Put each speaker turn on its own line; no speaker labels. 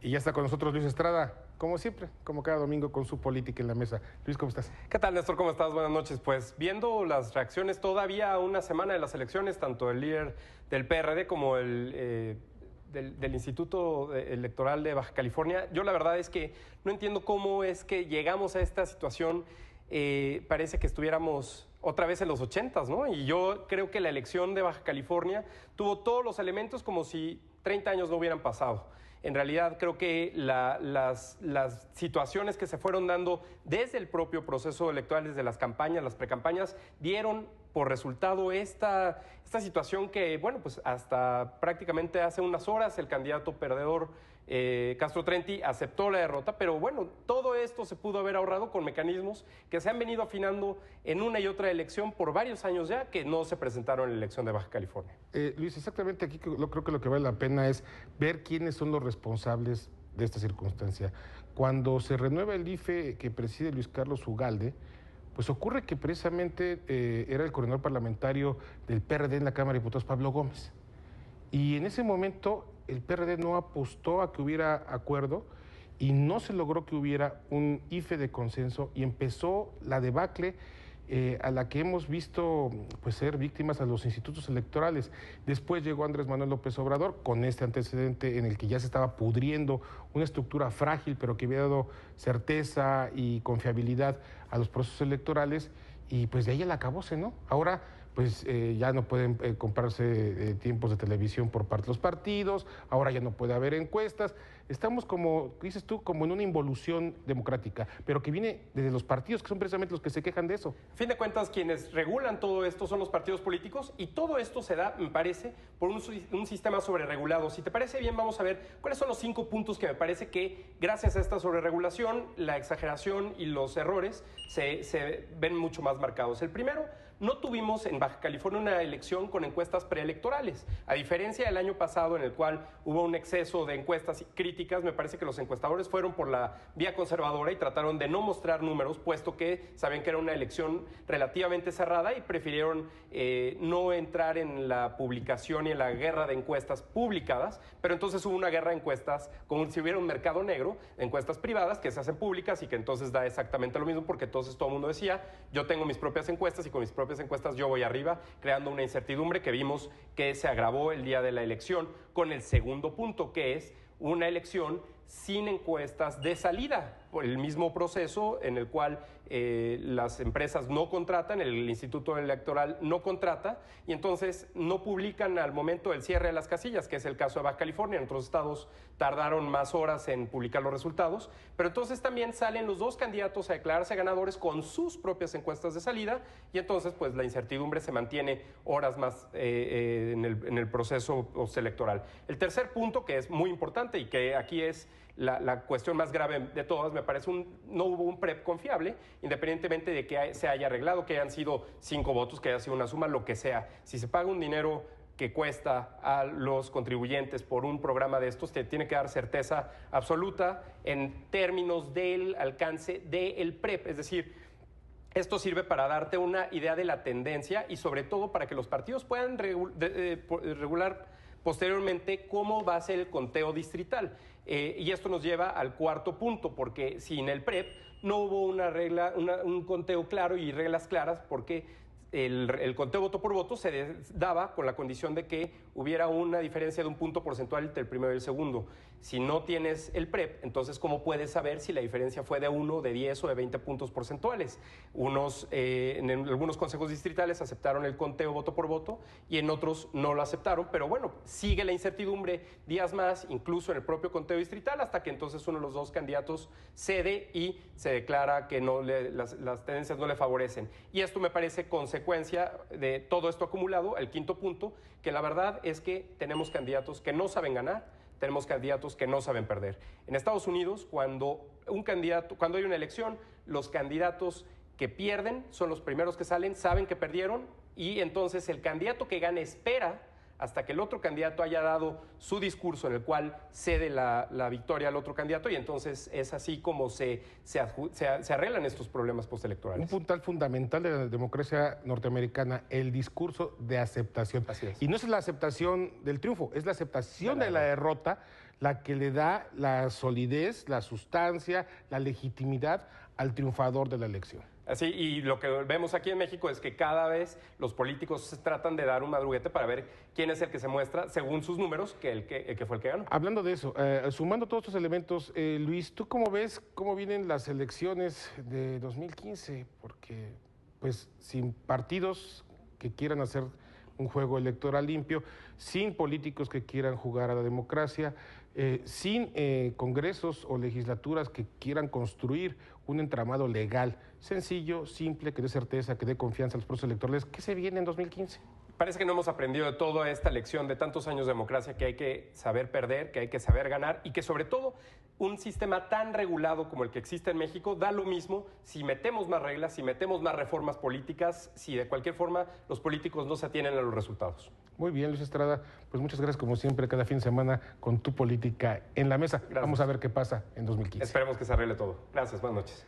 Y ya está con nosotros Luis Estrada, como siempre, como cada domingo, con su política en la mesa. Luis, ¿cómo estás?
¿Qué tal, Néstor? ¿Cómo estás? Buenas noches. Pues viendo las reacciones todavía a una semana de las elecciones, tanto el líder del PRD como el del Instituto Electoral de Baja California, yo la verdad es que no entiendo cómo es que llegamos a esta situación. Parece que estuviéramos otra vez en los 80s, ¿no? Y yo creo que la elección de Baja California tuvo todos los elementos como si 30 años no hubieran pasado. En realidad creo que las situaciones que se fueron dando desde el propio proceso electoral, desde las campañas, las precampañas, dieron por resultado esta situación que, bueno, pues hasta prácticamente hace unas horas el candidato perdedor Castro Trenti aceptó la derrota, pero bueno, todo esto se pudo haber ahorrado con mecanismos que se han venido afinando en una y otra elección por varios años ya, que no se presentaron en la elección de Baja California.
Luis, exactamente aquí creo que lo que vale la pena es ver quiénes son los responsables de esta circunstancia. Cuando se renueva el IFE que preside Luis Carlos Ugalde, pues ocurre que precisamente era el coordinador parlamentario del PRD en la Cámara de Diputados, Pablo Gómez. Y en ese momento el PRD no apostó a que hubiera acuerdo y no se logró que hubiera un IFE de consenso y empezó la debacle a la que hemos visto pues, ser víctimas a los institutos electorales. Después llegó Andrés Manuel López Obrador con este antecedente en el que ya se estaba pudriendo una estructura frágil, pero que había dado certeza y confiabilidad a los procesos electorales, y pues de ahí el acabose, ¿no? Ahora pues ya no pueden comprarse tiempos de televisión por parte de los partidos, ahora ya no puede haber encuestas. Estamos como, dices tú, como en una involución democrática, pero que viene desde los partidos, que son precisamente los que se quejan de eso.
A fin de cuentas, quienes regulan todo esto son los partidos políticos, y todo esto se da, me parece, por un sistema sobreregulado. Si te parece bien, vamos a ver cuáles son los 5 puntos que me parece que, gracias a esta sobreregulación, la exageración y los errores se ven mucho más marcados. El primero, no tuvimos en Baja California una elección con encuestas preelectorales. A diferencia del año pasado, en el cual hubo un exceso de encuestas críticas, me parece que los encuestadores fueron por la vía conservadora y trataron de no mostrar números, puesto que sabían que era una elección relativamente cerrada y prefirieron no entrar en la publicación y en la guerra de encuestas publicadas, pero entonces hubo una guerra de encuestas como si hubiera un mercado negro, encuestas privadas que se hacen públicas y que entonces da exactamente lo mismo, porque entonces todo el mundo decía, yo tengo mis propias encuestas y con mis propias encuestas yo voy arriba, creando una incertidumbre que vimos que se agravó el día de la elección con el segundo punto, que es una elección sin encuestas de salida, por el mismo proceso en el cual las empresas no contratan, el Instituto Electoral no contrata, y entonces no publican al momento del cierre de las casillas, que es el caso de Baja California. En otros estados tardaron más horas en publicar los resultados, pero entonces también salen los dos candidatos a declararse ganadores con sus propias encuestas de salida, y entonces pues la incertidumbre se mantiene horas más en el proceso postelectoral. El tercer punto, que es muy importante y que aquí es la cuestión más grave de todas, me parece no hubo un PREP confiable, independientemente de que se haya arreglado, que hayan sido 5 votos, que haya sido una suma, lo que sea. Si se paga un dinero que cuesta a los contribuyentes por un programa de estos, te tiene que dar certeza absoluta en términos del alcance del PREP, es decir, esto sirve para darte una idea de la tendencia y sobre todo para que los partidos puedan regular posteriormente cómo va a ser el conteo distrital. Y esto nos lleva al cuarto punto, porque sin el PREP no hubo un conteo claro y reglas claras, porque el conteo voto por voto se daba con la condición de que hubiera una diferencia de un punto porcentual entre el primero y el segundo. Si no tienes el PREP, entonces ¿cómo puedes saber si la diferencia fue de 1, de 10 o de 20 puntos porcentuales? En algunos consejos distritales aceptaron el conteo voto por voto y en otros no lo aceptaron, pero bueno, sigue la incertidumbre días más, incluso en el propio conteo distrital, hasta que entonces uno de los dos candidatos cede y se declara que las tendencias no le favorecen. Y esto me parece consecuencia de todo esto acumulado, el quinto punto, que la verdad es que tenemos candidatos que no saben ganar, tenemos candidatos que no saben perder. En Estados Unidos, cuando hay una elección, los candidatos que pierden son los primeros que salen, saben que perdieron, y entonces el candidato que gana espera hasta que el otro candidato haya dado su discurso en el cual cede la victoria al otro candidato, y entonces es así como se arreglan estos problemas postelectorales.
Un puntal fundamental de la democracia norteamericana, el discurso de aceptación.
Así es.
Y no es la aceptación del triunfo, es la aceptación de la derrota, la que le da la solidez, la sustancia, la legitimidad al triunfador de la elección.
Así, y lo que vemos aquí en México es que cada vez los políticos se tratan de dar un madruguete para ver quién es el que se muestra, según sus números, que el que fue el que ganó.
Hablando de eso, sumando todos estos elementos, Luis, ¿tú cómo ves cómo vienen las elecciones de 2015? Porque, pues, sin partidos que quieran hacer un juego electoral limpio, sin políticos que quieran jugar a la democracia, sin congresos o legislaturas que quieran construir un entramado legal sencillo, simple, que dé certeza, que dé confianza a los procesos electorales. ¿Qué se viene en 2015?
Parece que no hemos aprendido de toda esta lección de tantos años de democracia, que hay que saber perder, que hay que saber ganar y que sobre todo un sistema tan regulado como el que existe en México da lo mismo si metemos más reglas, si metemos más reformas políticas, si de cualquier forma los políticos no se atienen a los resultados.
Muy bien, Luis Estrada, pues muchas gracias como siempre cada fin de semana con tu política en la mesa.
Gracias.
Vamos a ver qué pasa en 2015.
Esperemos que se arregle todo. Gracias, buenas noches.